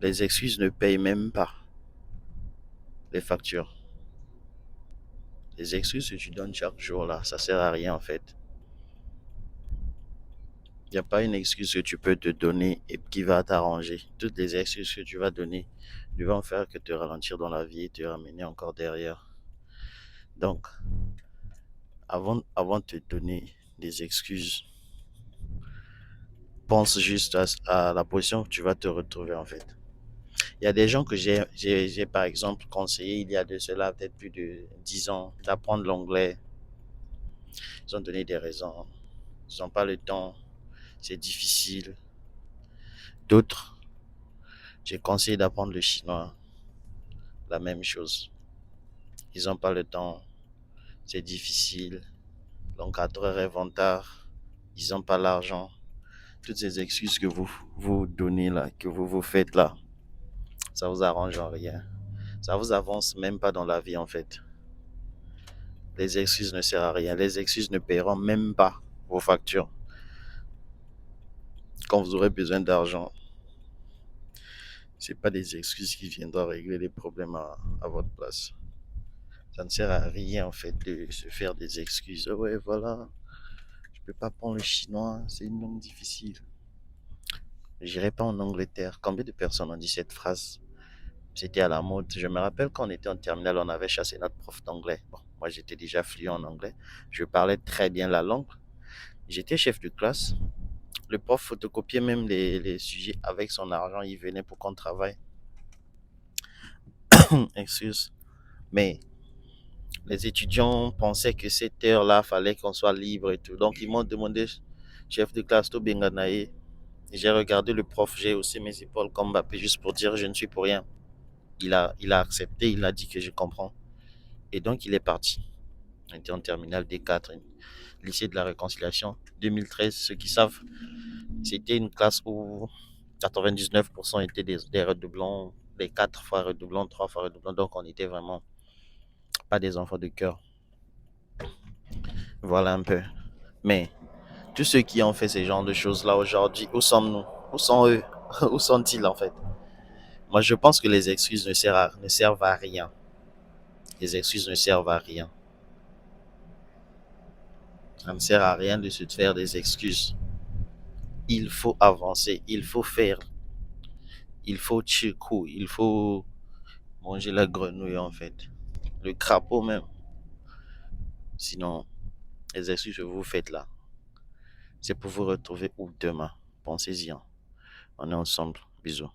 Les excuses ne payent même pas les factures. Les excuses que tu donnes chaque jour là, ça sert à rien en fait. Il n'y a pas une excuse que tu peux te donner et qui va t'arranger. Toutes les excuses que tu vas donner ne vont faire que te ralentir dans la vie et te ramener encore derrière. Donc, avant de te donner des excuses, pense juste à la position que tu vas te retrouver en fait. Il y a des gens que j'ai par exemple conseillé il y a de cela peut-être plus de 10 ans d'apprendre l'anglais. Ils ont donné des raisons. Ils n'ont pas le temps. C'est difficile. D'autres, j'ai conseillé d'apprendre le chinois. La même chose. Ils n'ont pas le temps. C'est difficile. L'encadreur est vantard. Ils n'ont pas l'argent. Toutes ces excuses que vous vous donnez là, que vous vous faites là, ça vous arrange en rien. Ça vous avance même pas dans la vie en fait. Les excuses ne servent à rien. Les excuses ne paieront même pas vos factures. Quand vous aurez besoin d'argent, c'est pas des excuses qui viendront régler les problèmes à votre place. Ça ne sert à rien en fait de se faire des excuses. Oh ouais, voilà, je peux pas prendre le chinois, c'est une langue difficile. J'irai pas en Angleterre. Combien de personnes ont dit cette phrase? C'était à la mode. Je me rappelle quand on était en terminale, on avait chassé notre prof d'anglais. Bon, moi j'étais déjà fluent en anglais. Je parlais très bien la langue. J'étais chef de classe. Le prof photocopiait même les sujets avec son argent. Il venait pour qu'on travaille. Excuse. Mais les étudiants pensaient que cette heure-là, fallait qu'on soit libre et tout. Donc ils m'ont demandé, chef de classe, to Benganae. J'ai regardé le prof, j'ai haussé mes épaules comme Mbappé juste pour dire je ne suis pour rien. Il a accepté, il a dit que je comprends. Et donc il est parti. On était en terminale D4, lycée de la réconciliation. 2013, ceux qui savent, c'était une classe où 99% étaient des redoublants, des 4 fois redoublants, 3 fois redoublants. Donc on n'était vraiment pas des enfants de cœur. Voilà un peu. Mais tous ceux qui ont fait ce genre de choses-là aujourd'hui, où sommes-nous? Où sont eux? Où sont-ils en fait? Moi, je pense que les excuses ne servent à rien. Les excuses ne servent à rien. Ça ne sert à rien de se faire des excuses. Il faut avancer, il faut faire, il faut chikou, il faut manger la grenouille en fait. Le crapaud même. Sinon, les excuses que vous faites là, c'est pour vous retrouver où demain. Pensez-y. On est ensemble. Bisous.